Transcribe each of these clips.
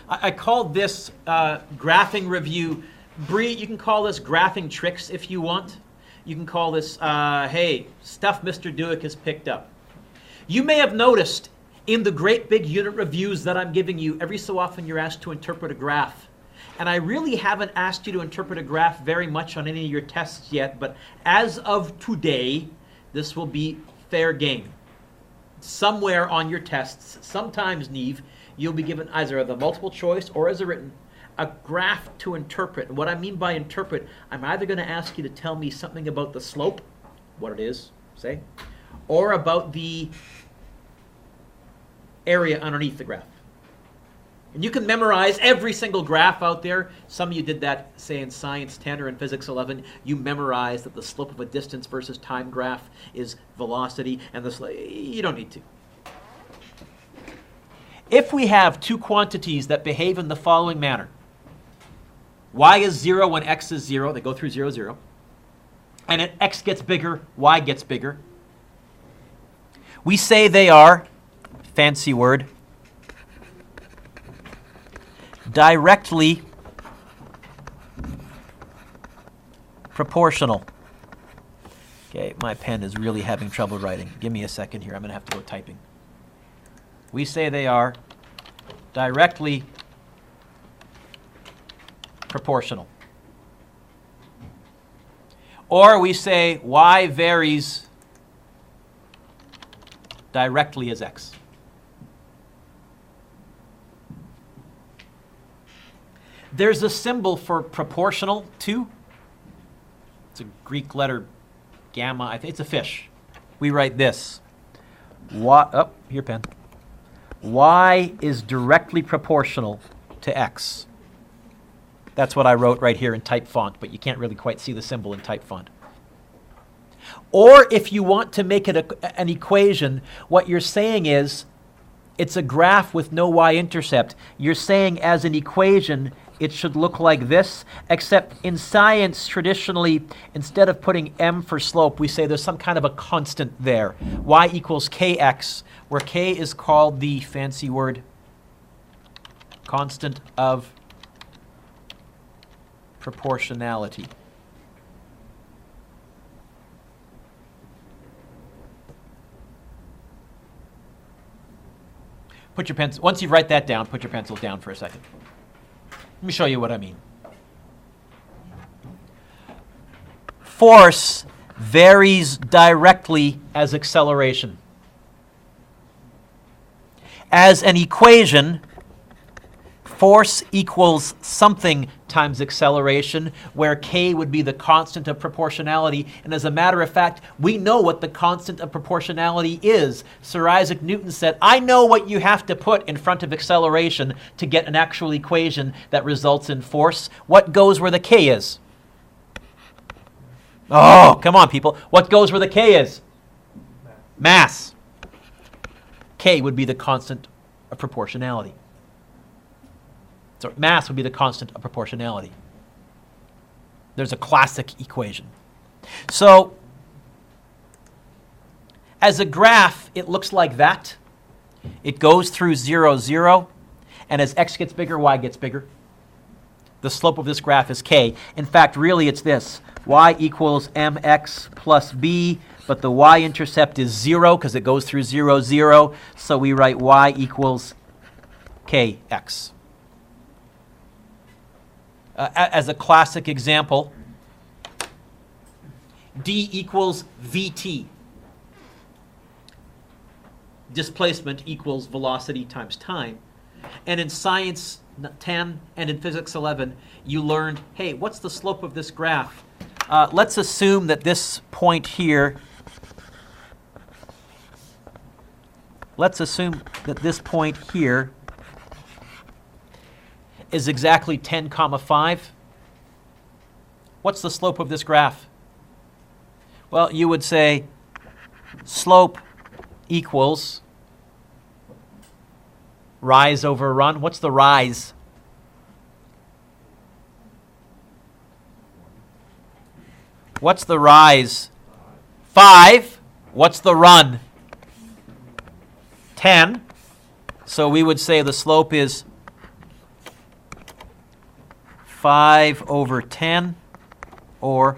I called this graphing review. Bree, you can call this graphing tricks if you want. You can call this, hey, stuff Mr. Dueck has picked up. You may have noticed in the great big unit reviews that I'm giving you, every so often you're asked to interpret a graph. And I really haven't asked you to interpret a graph very much on any of your tests yet, but as of today, this will be fair game. Somewhere on your tests, sometimes, Neve, you'll be given either as a multiple choice or as a written, a graph to interpret. And what I mean by interpret, I'm either going to ask you to tell me something about the slope, what it is, say, or about the area underneath the graph. And you can memorize every single graph out there. Some of you did that, say, in Science 10 or in Physics 11. You memorized that the slope of a distance versus time graph is velocity, and you don't need to. If we have two quantities that behave in the following manner, y is 0 when x is 0, they go through 0, 0, and then x gets bigger, y gets bigger, we say they are, fancy word, directly proportional. Okay, my pen is really having trouble writing. Give me a second here. I'm going to have to go typing. We say they are directly proportional. Or we say y varies directly as x. There's a symbol for proportional too. It's a Greek letter gamma. I think it's a fish. We write this. Here, pen. Y is directly proportional to x. That's what I wrote right here in type font, but you can't really quite see the symbol in type font. Or if you want to make it an equation, what you're saying is it's a graph with no y-intercept. You're saying as an equation, it should look like this, except in science, traditionally, instead of putting m for slope, we say there's some kind of a constant there. Y equals kx, where k is called the fancy word constant of proportionality. Put your pencil, once you write that down, put your pencils down for a second. Let me show you what I mean. Force varies directly as acceleration. As an equation, force equals something times acceleration, where k would be the constant of proportionality. And as a matter of fact, we know what the constant of proportionality is. Sir Isaac Newton said, I know what you have to put in front of acceleration to get an actual equation that results in force. What goes where the k is? Oh, come on, people. What goes where the k is? Mass. K would be the constant of proportionality. So mass would be the constant of proportionality. There's a classic equation. So as a graph, it looks like that. It goes through 0, 0, and as x gets bigger, y gets bigger. The slope of this graph is k. In fact, really it's this. Y equals mx plus b, but the y-intercept is 0 because it goes through 0, 0. So we write y equals kx. As a classic example, d equals vt. Displacement equals velocity times time. And in Science 10 and in Physics 11, you learned, hey, what's the slope of this graph? Let's assume that this point here, is exactly 10, 5. What's the slope of this graph? Well, you would say slope equals rise over run. What's the rise? What's the rise? 5. What's the run? 10. So we would say the slope is 5 over 10 or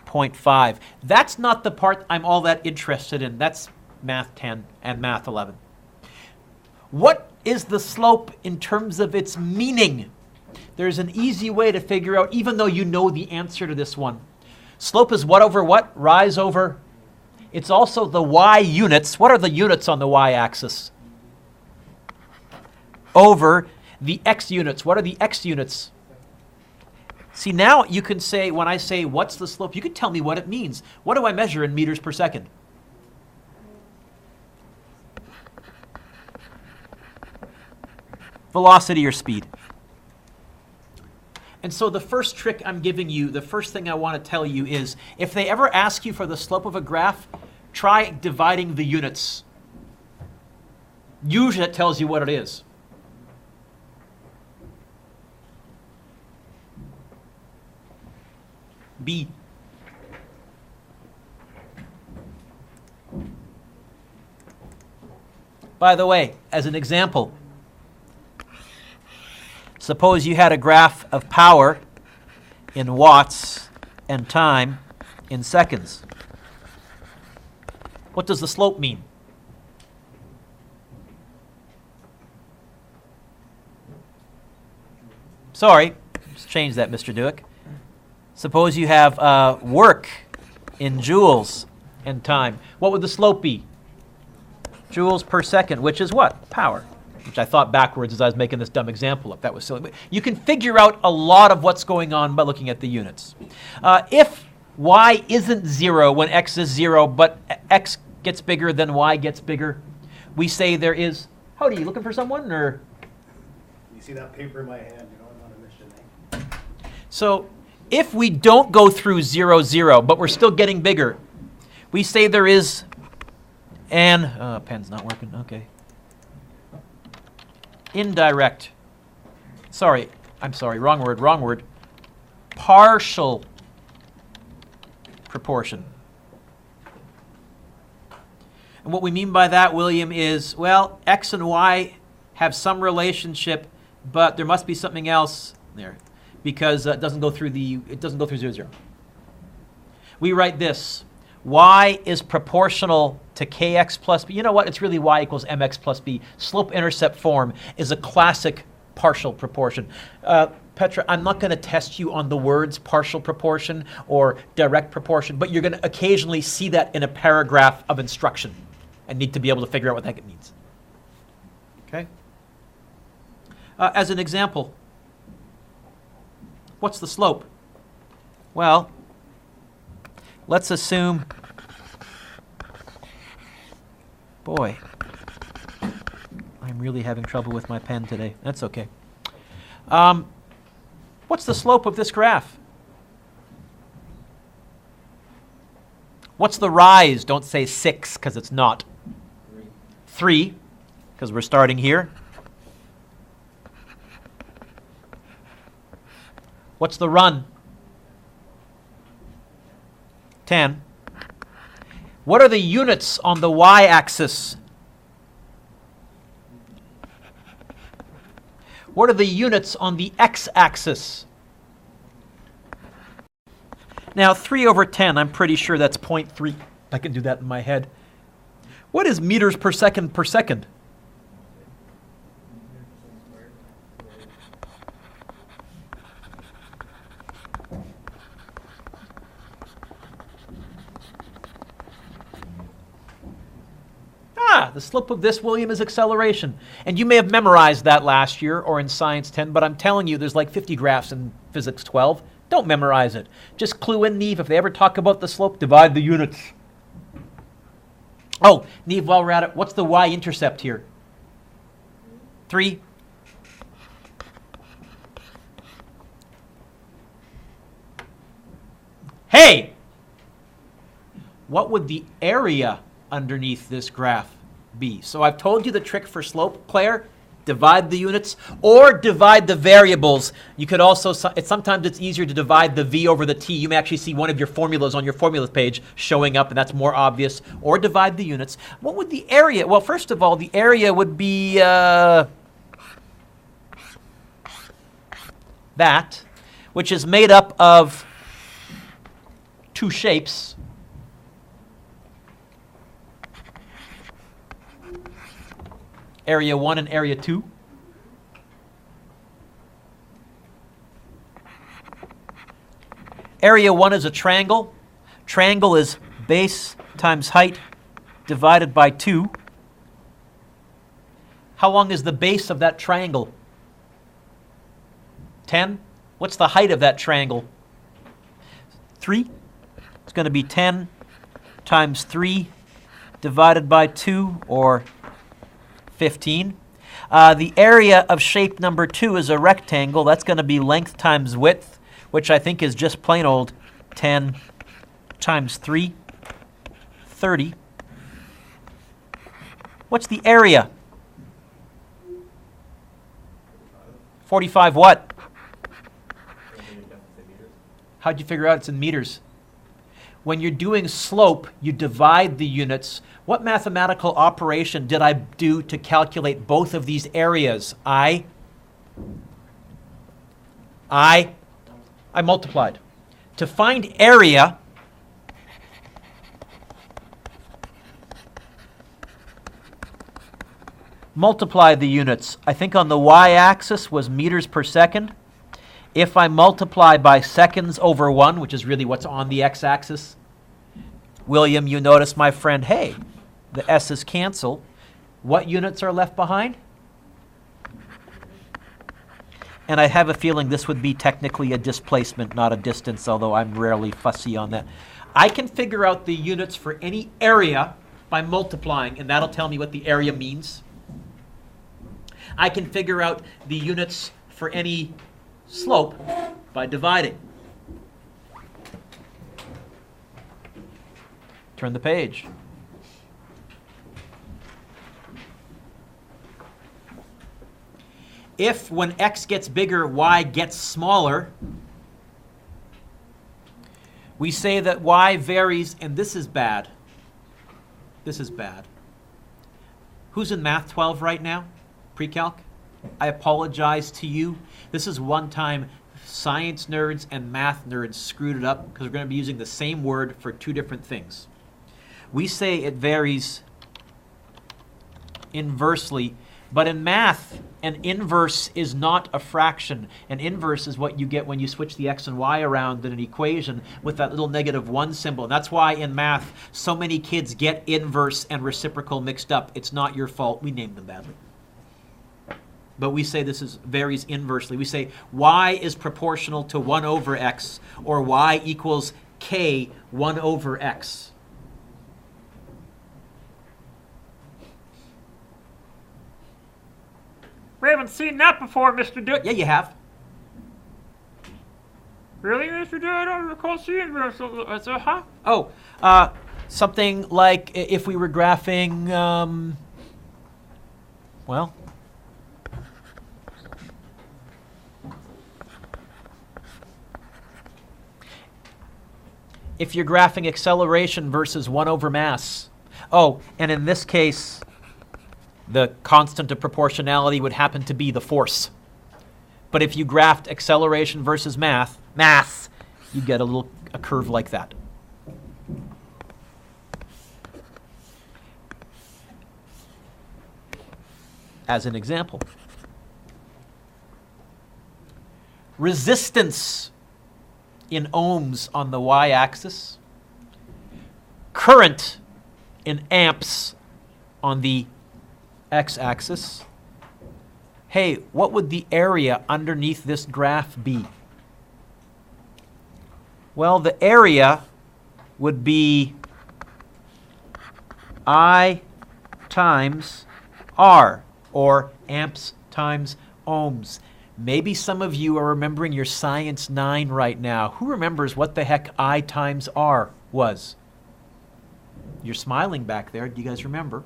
0.5. That's not the part I'm all that interested in. That's Math 10 and Math 11. What is the slope in terms of its meaning? There's an easy way to figure out, even though you know the answer to this one. Slope is what over what? Rise over. It's also the y units. What are the units on the y-axis? Over the x units. What are the x units? See, now you can say, when I say, what's the slope? You can tell me what it means. What do I measure in meters per second? Velocity or speed. And so the first trick I'm giving you, the first thing I want to tell you is, if they ever ask you for the slope of a graph, try dividing the units. Usually it tells you what it is. B. By the way, as an example, suppose you had a graph of power in watts and time in seconds. What does the slope mean? Sorry, let's change that, Mr. Dueck. Suppose you have work in joules and time. What would the slope be? Joules per second, which is what? Power. Which I thought backwards as I was making this dumb example up. That was silly. But you can figure out a lot of what's going on by looking at the units. If y isn't 0 when x is 0, but x gets bigger than y gets bigger, we say there is... Howdy, you looking for someone? Or? You see that paper in my hand? You know I'm on a mission, eh? So if we don't go through 0, 0, but we're still getting bigger, we say there is an... pen's not working. Okay. Indirect. I'm sorry, wrong word. Partial proportion. And what we mean by that, William, is, well, x and y have some relationship, but there must be something else there, because it doesn't go through 0, 0. We write this: y is proportional to kx plus b. You know what? It's really y equals mx plus b. Slope-intercept form is a classic partial proportion. Petra, I'm not going to test you on the words partial proportion or direct proportion, but you're going to occasionally see that in a paragraph of instruction and need to be able to figure out what the heck it means. Okay? As an example, what's the slope? Well, let's assume... Boy, I'm really having trouble with my pen today. That's okay. What's the slope of this graph? What's the rise? Don't say 6, because it's not. 3, because we're starting here. What's the run? 10. What are the units on the y-axis? What are the units on the x-axis? Now, 3 over 10, I'm pretty sure that's 0.3. I can do that in my head. What is meters per second per second? The slope of this, William, is acceleration. And you may have memorized that last year or in Science 10, but I'm telling you, there's like 50 graphs in Physics 12. Don't memorize it. Just clue in, Neve, if they ever talk about the slope, divide the units. Oh, Neve, while we're at it, what's the y-intercept here? 3. Hey! What would the area underneath this graph be? So I've told you the trick for slope, Claire. Divide the units or divide the variables. You could also, sometimes it's easier to divide the v over the t. You may actually see one of your formulas on your formulas page showing up, and that's more obvious. Or divide the units. What would the area? Well, first of all, the area would be that which is made up of two shapes. Area 1 and Area 2. Area 1 is a triangle. Triangle is base times height divided by 2. How long is the base of that triangle? 10. What's the height of that triangle? 3. It's going to be 10 times 3 divided by 2, or 15. The area of shape number 2 is a rectangle. That's going to be length times width, which I think is just plain old 10 times 3, 30. What's the area? 45 what? How'd you figure out it's in meters? When you're doing slope, you divide the units. What mathematical operation did I do to calculate both of these areas? I multiplied. To find area, multiply the units. I think on the y-axis was meters per second. If I multiply by seconds over 1, which is really what's on the x-axis, William, you notice, my friend, hey, the s's cancel. What units are left behind? And I have a feeling this would be technically a displacement, not a distance, although I'm rarely fussy on that. I can figure out the units for any area by multiplying, and that'll tell me what the area means. I can figure out the units for any slope by dividing. Turn the page. If when x gets bigger, y gets smaller, we say that y varies, and this is bad. This is bad. Who's in Math 12 right now? Pre-calc? I apologize to you. This is one time science nerds and math nerds screwed it up because we're going to be using the same word for two different things. We say it varies inversely, but in math, an inverse is not a fraction. An inverse is what you get when you switch the x and y around in an equation with that little -1 symbol. That's why in math, so many kids get inverse and reciprocal mixed up. It's not your fault. We named them badly. But we say this varies inversely. We say y is proportional to 1 over x, or y equals k 1 over x. We haven't seen that before, Mr. Dueck. Yeah, you have. Really, Mr. Dueck? I don't recall seeing this. Huh? Oh, something like if we were graphing, well, if you're graphing acceleration versus 1 over mass. Oh, and in this case, the constant of proportionality would happen to be the force. But if you graphed acceleration versus mass, you get a curve like that. As an example. Resistance in ohms on the y-axis. Current in amps on the x-axis. Hey, what would the area underneath this graph be? Well, the area would be I times R, or amps times ohms. Maybe some of you are remembering your Science 9 right now. Who remembers what the heck I times R was? You're smiling back there. Do you guys remember?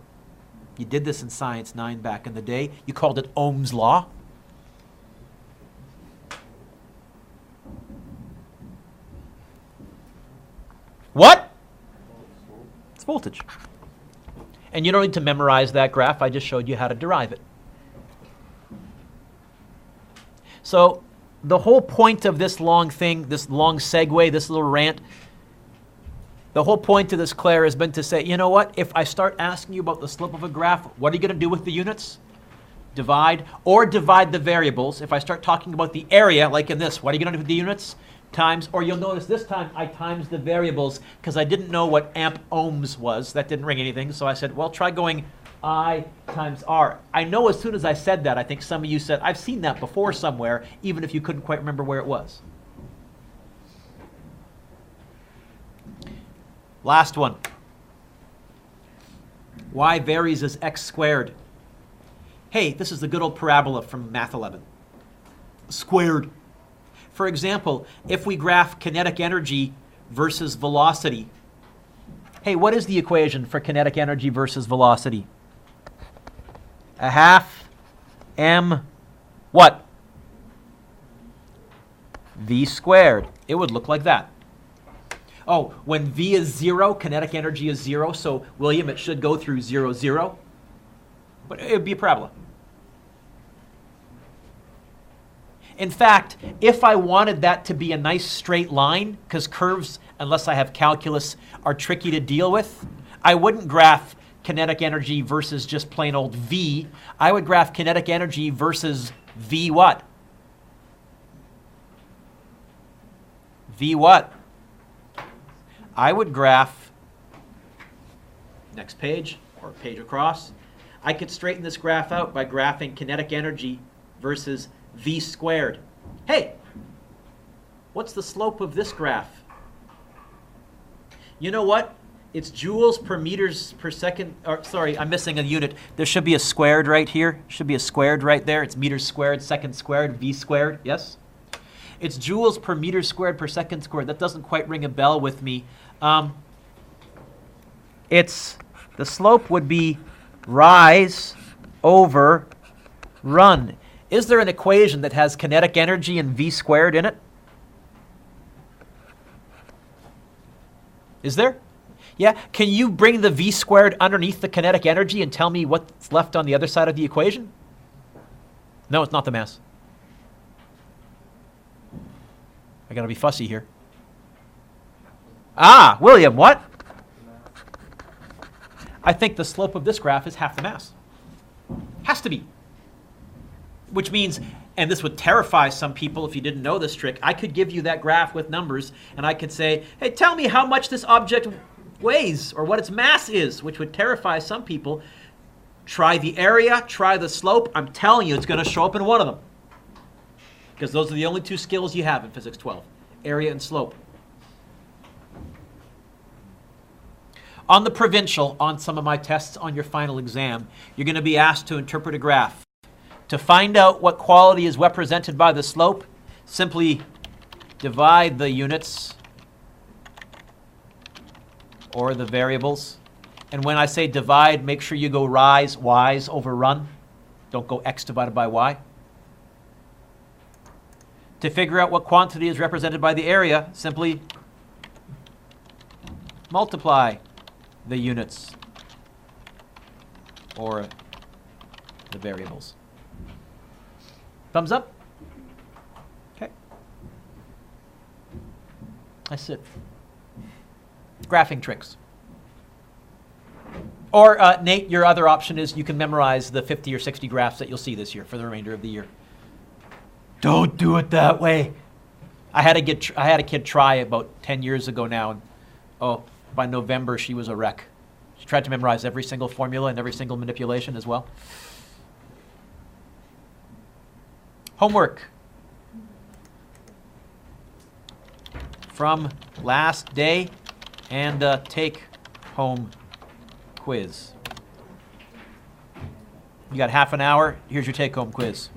You did this in Science 9 back in the day. You called it Ohm's Law. What? It's voltage. And you don't need to memorize that graph. I just showed you how to derive it. So the whole point of this long thing, this long segue, this little rant, the whole point of this, Claire, has been to say, you know what? If I start asking you about the slope of a graph, what are you going to do with the units? Divide, or divide the variables. If I start talking about the area, like in this, what are you going to do with the units? Times, or you'll notice this time I times the variables because I didn't know what amp ohms was. That didn't ring anything. So I said, well, try going I times R. I know as soon as I said that, I think some of you said, I've seen that before somewhere, even if you couldn't quite remember where it was. Last one. Y varies as x squared. Hey, this is the good old parabola from Math 11. Squared. For example, if we graph kinetic energy versus velocity, hey, what is the equation for kinetic energy versus velocity? A half m what? V squared. It would look like that. Oh, when V is 0, kinetic energy is 0, so, William, it should go through 0, 0. But it would be a parabola. In fact, if I wanted that to be a nice straight line, because curves, unless I have calculus, are tricky to deal with, I wouldn't graph kinetic energy versus just plain old V. I would graph kinetic energy versus V what? V what? I would graph, next page, or page across, I could straighten this graph out by graphing kinetic energy versus V squared. Hey, what's the slope of this graph? You know what? It's joules per meters per second. Or, sorry, I'm missing a unit. There should be a squared right here. Should be a squared right there. It's meters squared, second squared, V squared. Yes? It's joules per meter squared per second squared. That doesn't quite ring a bell with me. The slope would be rise over run. Is there an equation that has kinetic energy and V squared in it? Is there? Yeah. Can you bring the V squared underneath the kinetic energy and tell me what's left on the other side of the equation? No, it's not the mass. I gotta be fussy here. Ah, William, what? I think the slope of this graph is half the mass. Has to be. Which means, and this would terrify some people if you didn't know this trick, I could give you that graph with numbers, and I could say, hey, tell me how much this object weighs, or what its mass is, which would terrify some people. Try the area, try the slope. I'm telling you, it's going to show up in one of them. Because those are the only two skills you have in Physics 12, area and slope. On the provincial, on some of my tests on your final exam, you're going to be asked to interpret a graph. To find out what quality is represented by the slope, simply divide the units or the variables. And when I say divide, make sure you go rise, y's over run. Don't go x divided by y. To figure out what quantity is represented by the area, simply multiply the units or the variables. Thumbs up? Okay. That's it. Graphing tricks. Or, Nate, your other option is you can memorize the 50 or 60 graphs that you'll see this year for the remainder of the year. Don't do it that way. I had a kid try about 10 years ago now, and by November she was a wreck. She tried to memorize every single formula and every single manipulation as well. Homework from last day and take home quiz. You got half an hour. Here's your take home quiz.